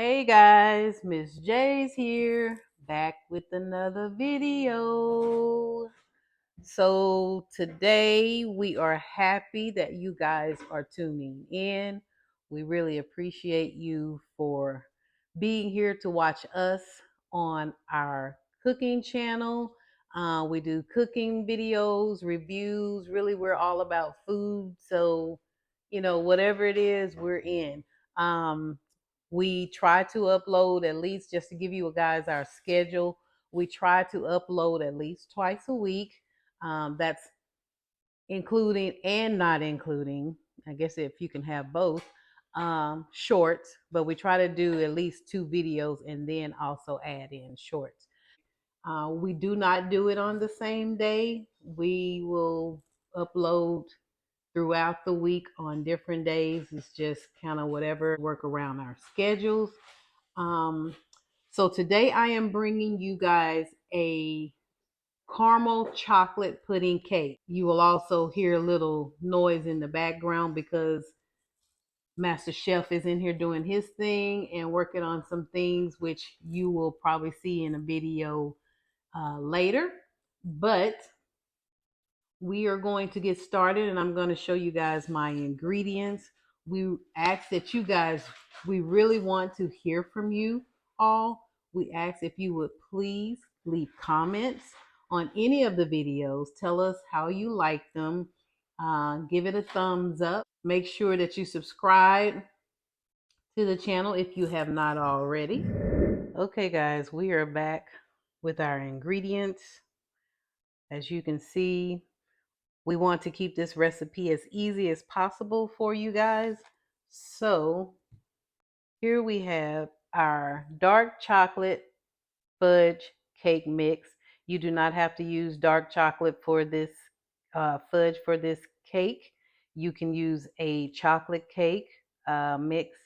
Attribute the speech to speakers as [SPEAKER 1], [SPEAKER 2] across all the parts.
[SPEAKER 1] Hey guys, Miss J's here, back with another video. So today we are happy that you guys are tuning in. We really appreciate you for being here to watch us on our cooking channel. We do cooking videos, reviews. Really, we're all about food. So, whatever it is, we're in. Um, we try to upload at least, just to give you guys our schedule, we try to upload at least twice a week. That's including and not including, I guess if you can have both, shorts, but we try to do at least two videos and then also add in shorts. We do not do it on the same day. We will upload throughout the week on different days. It's just kind of whatever work around our schedules. Um, so today I am bringing you guys a caramel chocolate pudding cake. You will also hear a little noise in the background because Master Chef is in here doing his thing and working on some things which you will probably see in a video later. But we are going to get started and I'm going to show you guys my ingredients. We ask that you guys, we really want to hear from you all. We ask if you would please leave comments on any of the videos. Tell us how you like them. Give it a thumbs up. Make sure that you subscribe to the channel if you have not already. Okay guys, we are back with our ingredients. As you can see, we want to keep this recipe as easy as possible for you guys. So here we have our dark chocolate fudge cake mix. You do not have to use dark chocolate for this fudge for this cake. You can use a chocolate cake mix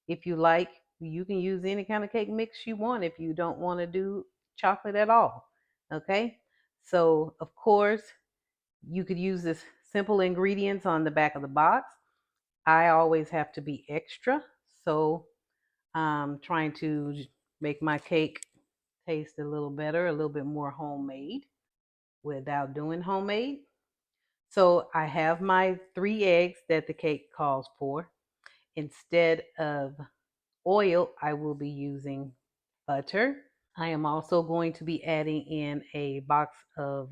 [SPEAKER 1] if you like. You can use any kind of cake mix you want if you don't want to do chocolate at all. Okay, so of course you could use this simple ingredients on the back of the box. I always have to be extra, so I'm trying to make my cake taste a little better, a little bit more homemade without doing homemade. So I have my 3 eggs that the cake calls for. Instead of oil, I will be using butter. I am also going to be adding in a box of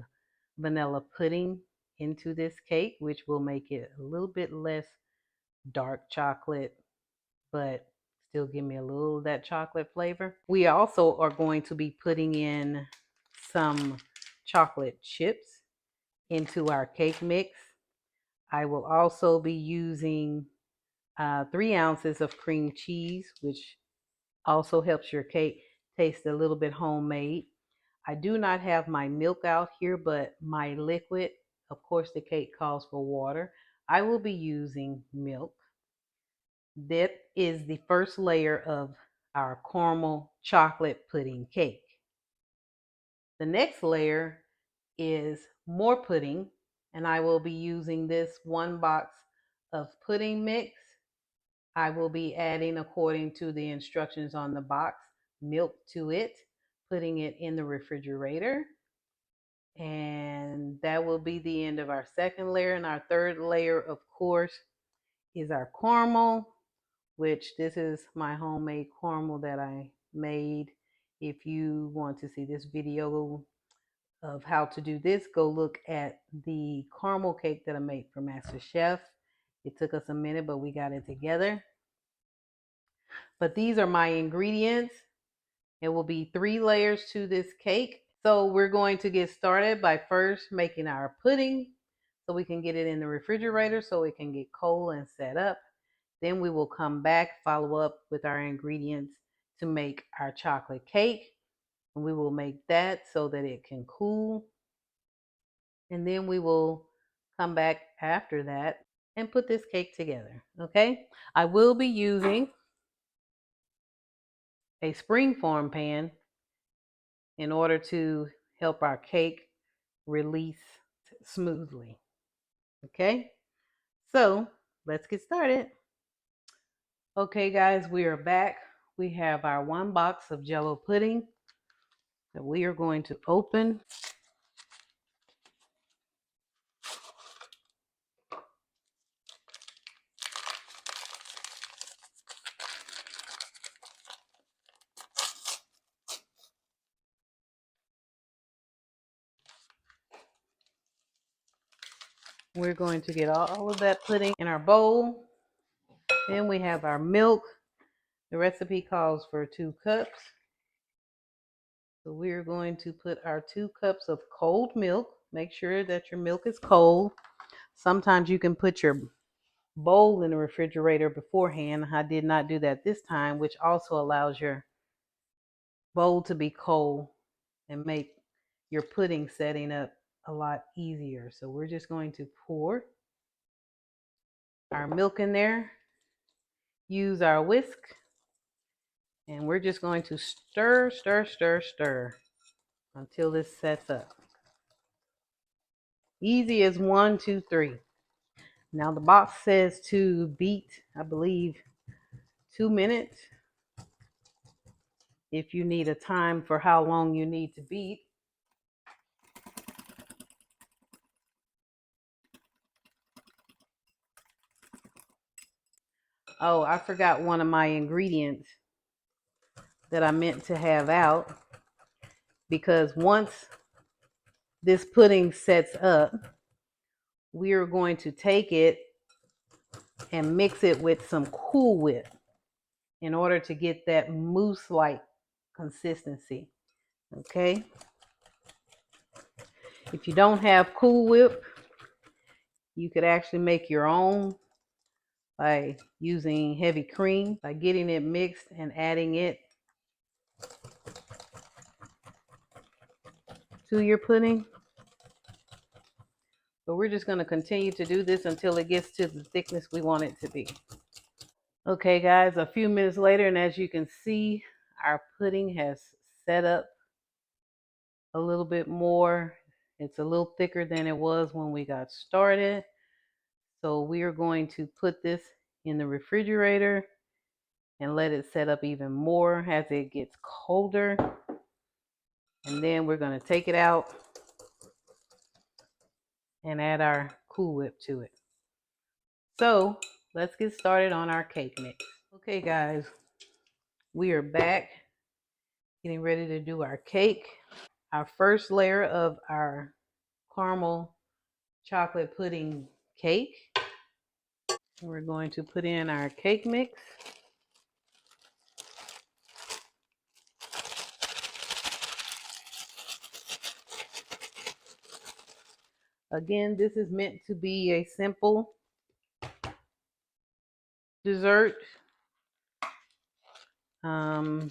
[SPEAKER 1] vanilla pudding into this cake, which will make it a little bit less dark chocolate, but still give me a little of that chocolate flavor. We also are going to be putting in some chocolate chips into our cake mix. I will also be using 3 ounces of cream cheese, which also helps your cake taste a little bit homemade. I do not have my milk out here, but my liquid, of course, the cake calls for water. I will be using milk. That is the first layer of our caramel chocolate pudding cake. The next layer is more pudding, and I will be using this 1 box of pudding mix. I will be adding, according to the instructions on the box, milk to it, putting it in the refrigerator. And that will be the end of our second layer. And our third layer, of course, is our caramel, which this is my homemade caramel that I made. If you want to see this video of how to do this, go look at the caramel cake that I made for Master Chef. It took us a minute, but we got it together. But these are my ingredients. It will be 3 layers to this cake. So we're going to get started by first making our pudding so we can get it in the refrigerator so it can get cold and set up. Then we will come back, follow up with our ingredients to make our chocolate cake. And we will make that so that it can cool. And then we will come back after that and put this cake together. Okay, I will be using a springform pan in order to help our cake release smoothly. Okay, so let's get started. Okay guys, we are back we have our 1 box of Jello pudding that we are going to open. We're going to get all of that pudding in our bowl. Then we have our milk. The recipe calls for 2 cups. So we're going to put our 2 cups of cold milk. Make sure that your milk is cold. Sometimes you can put your bowl in the refrigerator beforehand. I did not do that this time, which also allows your bowl to be cold and make your pudding setting up a lot easier. So we're just going to pour our milk in there, use our whisk, and we're just going to stir, stir, stir, stir until this sets up. Easy as 1, 2, 3. Now the box says to beat, I believe, 2 minutes. If you need a time for how long you need to beat. Oh, I forgot one of my ingredients that I meant to have out, because once this pudding sets up, we are going to take it and mix it with some Cool Whip in order to get that mousse-like consistency. Okay? If you don't have Cool Whip, you could actually make your own by using heavy cream, by getting it mixed and adding it to your pudding. But we're just going to continue to do this until it gets to the thickness we want it to be. Okay, guys, a few minutes later, and as you can see, our pudding has set up a little bit more. It's a little thicker than it was when we got started. So we are going to put this in the refrigerator and let it set up even more as it gets colder. And then we're going to take it out and add our Cool Whip to it. So let's get started on our cake mix. Okay, guys, we are back getting ready to do our cake. Our first layer of our caramel chocolate pudding cake. We're going to put in our cake mix. Again, this is meant to be a simple dessert. That's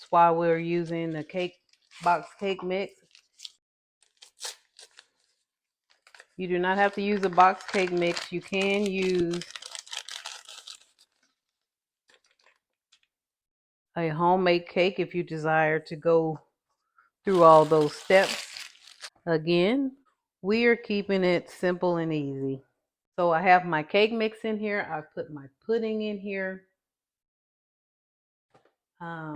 [SPEAKER 1] why we're using the cake box cake mix. You do not have to use a box cake mix. You can use a homemade cake if you desire to go through all those steps. Again, we are keeping it simple and easy. So I have my cake mix in here. I've put my pudding in here. I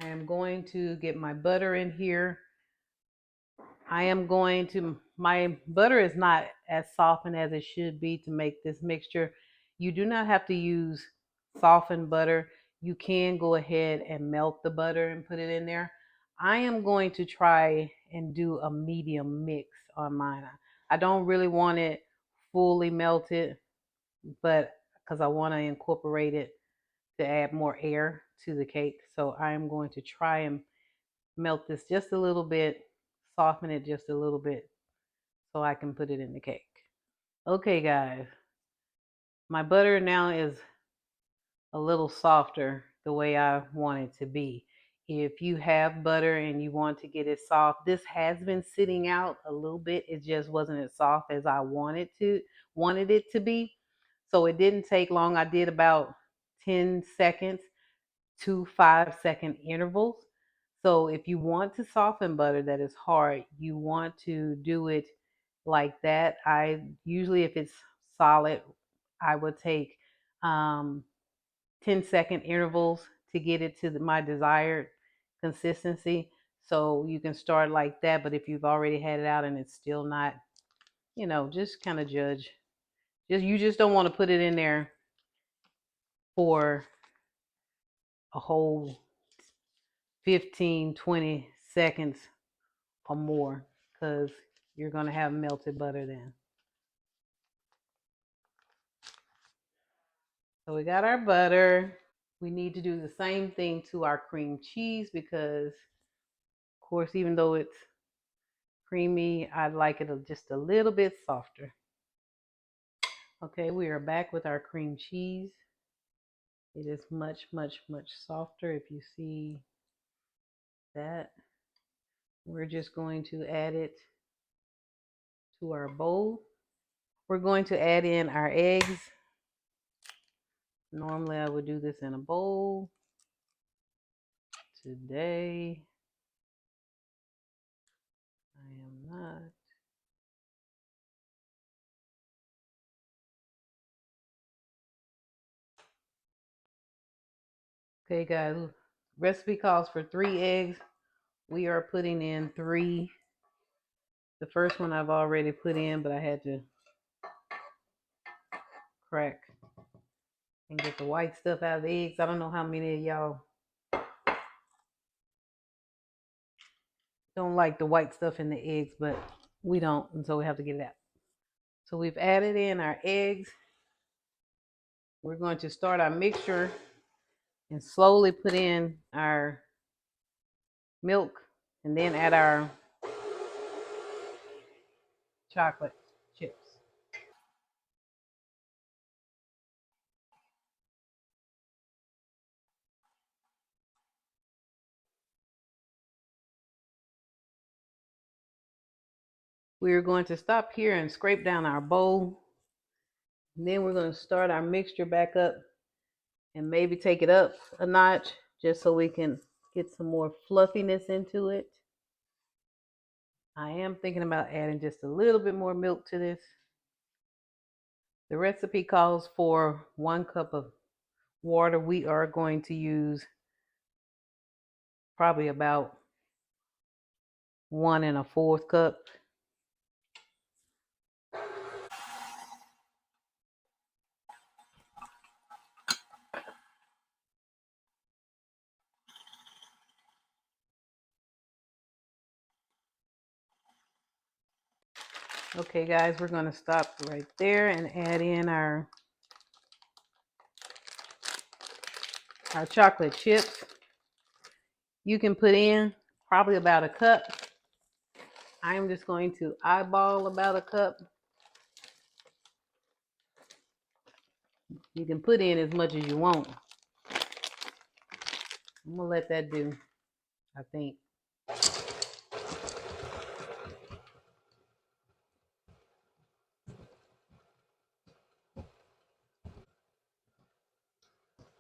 [SPEAKER 1] am going to get my butter in here. My butter is not as softened as it should be to make this mixture. You do not have to use softened butter. You can go ahead and melt the butter and put it in there. I am going to try and do a medium mix on mine. I don't really want it fully melted, but because I want to incorporate it to add more air to the cake. So I am going to try and melt this just a little bit, soften it just a little bit so I can put it in the cake. Okay, guys, my butter now is a little softer the way I want it to be. If you have butter and you want to get it soft, this has been sitting out a little bit. It just wasn't as soft as I wanted it to be. So it didn't take long. I did about 10 seconds to 5-second intervals. So if you want to soften butter that is hard, you want to do it like that. I usually, if it's solid, I would take 10-second intervals to get it to my desired consistency. So you can start like that, but if you've already had it out and it's still not, just kind of judge. You just don't want to put it in there for a whole 15, 20 seconds or more, because you're going to have melted butter then. So we got our butter. We need to do the same thing to our cream cheese because, of course, even though it's creamy, I'd like it just a little bit softer. Okay, we are back with our cream cheese. It is much, much, much softer if you see that. We're just going to add it to our bowl. We're going to add in our eggs. Normally I would do this in a bowl. Today, I am not. Okay, guys, recipe calls for 3 eggs. We are putting in 3. The first one I've already put in, but I had to crack and get the white stuff out of the eggs. I don't know how many of y'all don't like the white stuff in the eggs, but we don't, and so we have to get it out. So we've added in our eggs. We're going to start our mixture and slowly put in our milk and then add our chocolate chips. We're going to stop here and scrape down our bowl. And then we're going to start our mixture back up and maybe take it up a notch just so we can get some more fluffiness into it. I am thinking about adding just a little bit more milk to this. The recipe calls for 1 cup of water. We are going to use probably about 1 1/4 cup. Okay, guys, we're going to stop right there and add in our chocolate chips. You can put in probably about a cup. I'm just going to eyeball about a cup. You can put in as much as you want. I'm gonna let that do, I think.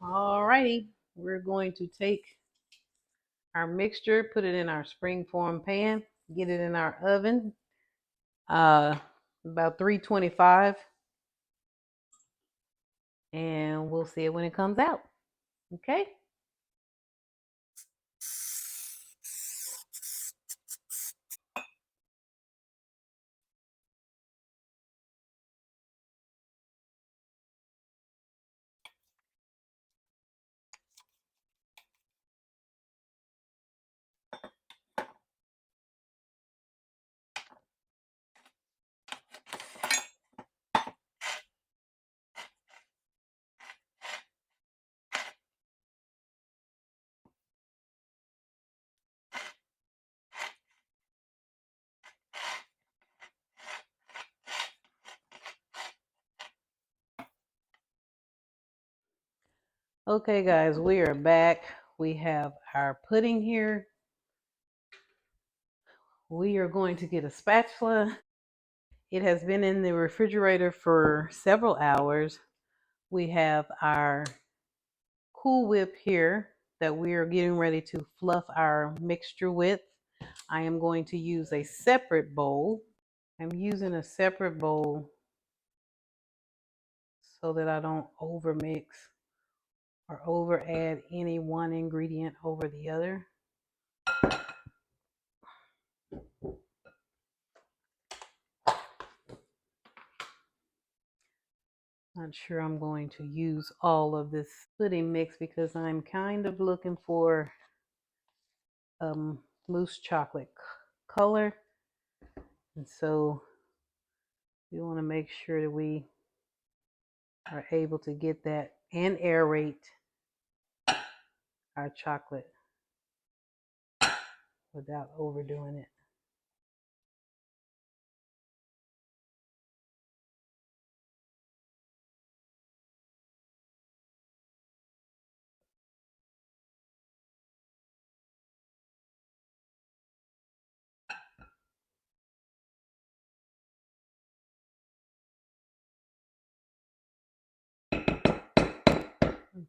[SPEAKER 1] Alrighty, we're going to take our mixture, put it in our springform pan, get it in our oven, about 325, and we'll see it when it comes out. Okay. Okay, guys, we are back. We have our pudding here. We are going to get a spatula. It has been in the refrigerator for several hours. We have our Cool Whip here that we are getting ready to fluff our mixture with. I am going to use a separate bowl. I'm using a separate bowl so that I don't overmix or over add any one ingredient over the other. Not sure I'm going to use all of this pudding mix because I'm kind of looking for loose chocolate color, and so we want to make sure that we are able to get that and aerate our chocolate without overdoing it.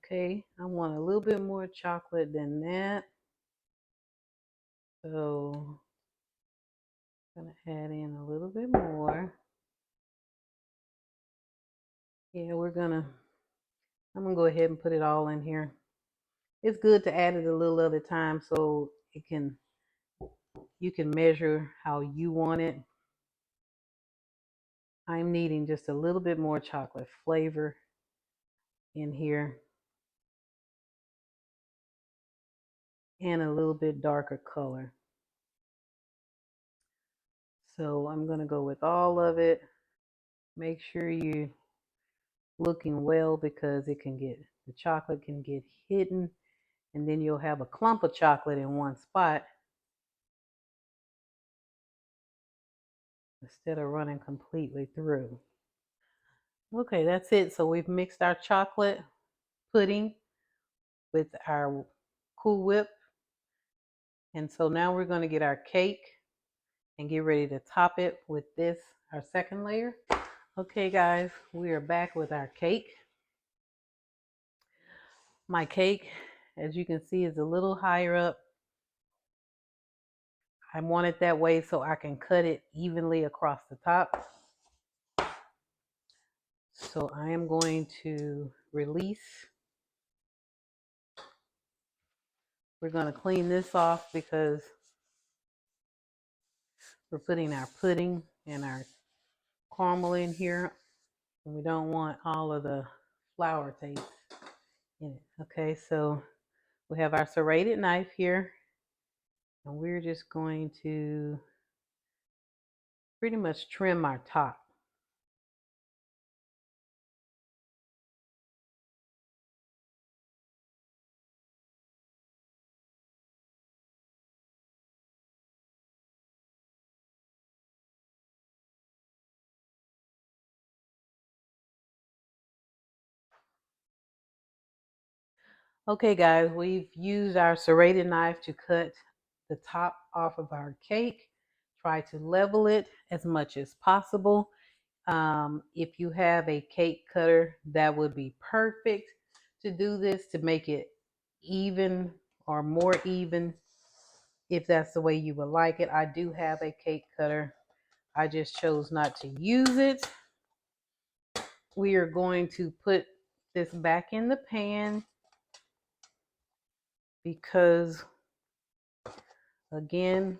[SPEAKER 1] Okay, I want a little bit more chocolate than that. So I'm gonna add in a little bit more. Yeah, I'm gonna go ahead and put it all in here. It's good to add it a little at a time so you can measure how you want it. I'm needing just a little bit more chocolate flavor in here and a little bit darker color. So I'm gonna go with all of it. Make sure you're looking well because the chocolate can get hidden, and then you'll have a clump of chocolate in one spot instead of running completely through. Okay, that's it. So we've mixed our chocolate pudding with our Cool Whip. And so now we're going to get our cake and get ready to top it with this, our second layer. Okay guys, we are back with our cake. My cake, as you can see, is a little higher up. I want it that way so I can cut it evenly across the top. So I am going to release. We're going to clean this off because we're putting our pudding and our caramel in here, and we don't want all of the flour taste in it. Okay, so we have our serrated knife here, and we're just going to pretty much trim our top. Okay guys, we've used our serrated knife to cut the top off of our cake. Try to level it as much as possible. If you have a cake cutter, that would be perfect to do this, to make it even or more even, if that's the way you would like it. I do have a cake cutter. I just chose not to use it. We are going to put this back in the pan because, again,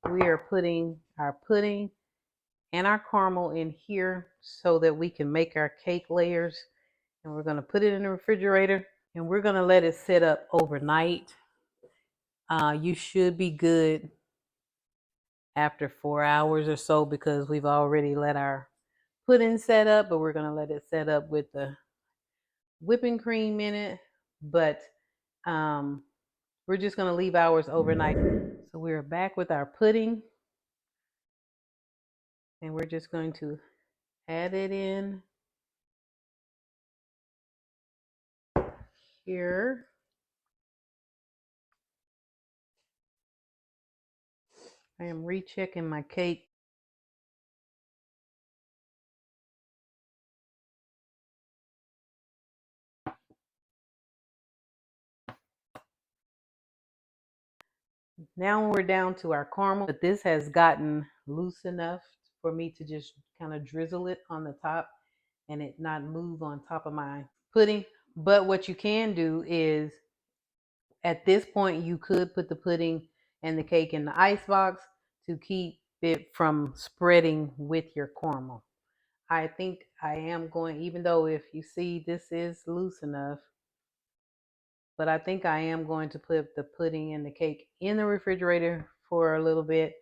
[SPEAKER 1] we are putting our pudding and our caramel in here so that we can make our cake layers. And we're going to put it in the refrigerator, and we're going to let it sit up overnight. You should be good after 4 hours or so because we've already let our pudding set up, but we're going to let it set up with the whipping cream in it. But we're just going to leave ours overnight. So we're back with our pudding, and we're just going to add it in here. I am rechecking my cake. Now we're down to our caramel, but this has gotten loose enough for me to just kind of drizzle it on the top and it not move on top of my pudding. But what you can do is at this point, you could put the pudding and the cake in the ice box to keep it from spreading with your caramel. I think I am going, even though if you see this is loose enough, but I think I am going to put the pudding and the cake in the refrigerator for a little bit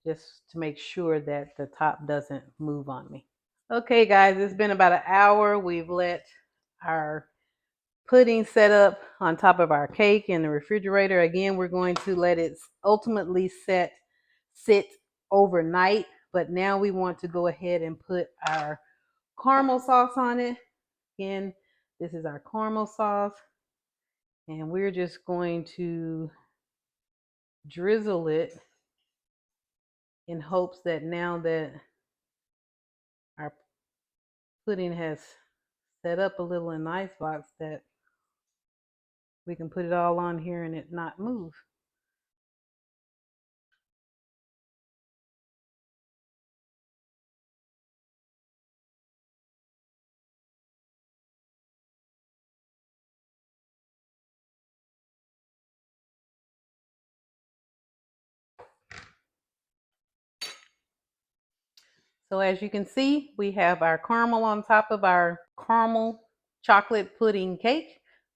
[SPEAKER 1] just to make sure that the top doesn't move on me. Okay, guys, it's been about an hour. We've let our pudding set up on top of our cake in the refrigerator. Again, we're going to let it ultimately sit overnight, but now we want to go ahead and put our caramel sauce on it. Again, this is our caramel sauce, and we're just going to drizzle it in hopes that now that our pudding has set up a little in the icebox that we can put it all on here and it not move. So as you can see, we have our caramel on top of our caramel chocolate pudding cake.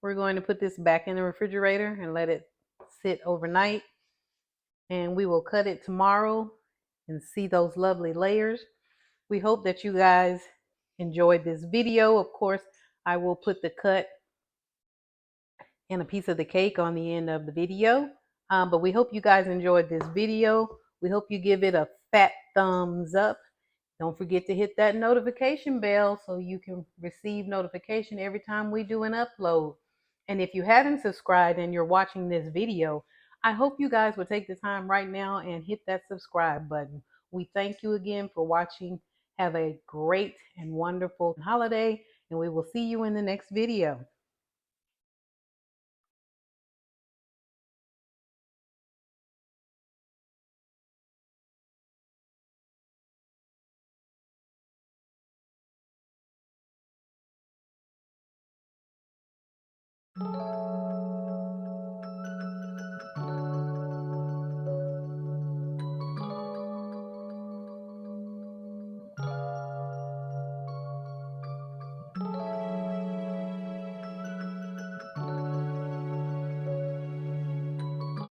[SPEAKER 1] We're going to put this back in the refrigerator and let it sit overnight. And we will cut it tomorrow and see those lovely layers. We hope that you guys enjoyed this video. Of course, I will put the cut and a piece of the cake on the end of the video. But we hope you guys enjoyed this video. We hope you give it a fat thumbs up. Don't forget to hit that notification bell so you can receive notification every time we do an upload. And if you haven't subscribed and you're watching this video, I hope you guys will take the time right now and hit that subscribe button. We thank you again for watching. Have a great and wonderful holiday, and we will see you in the next video.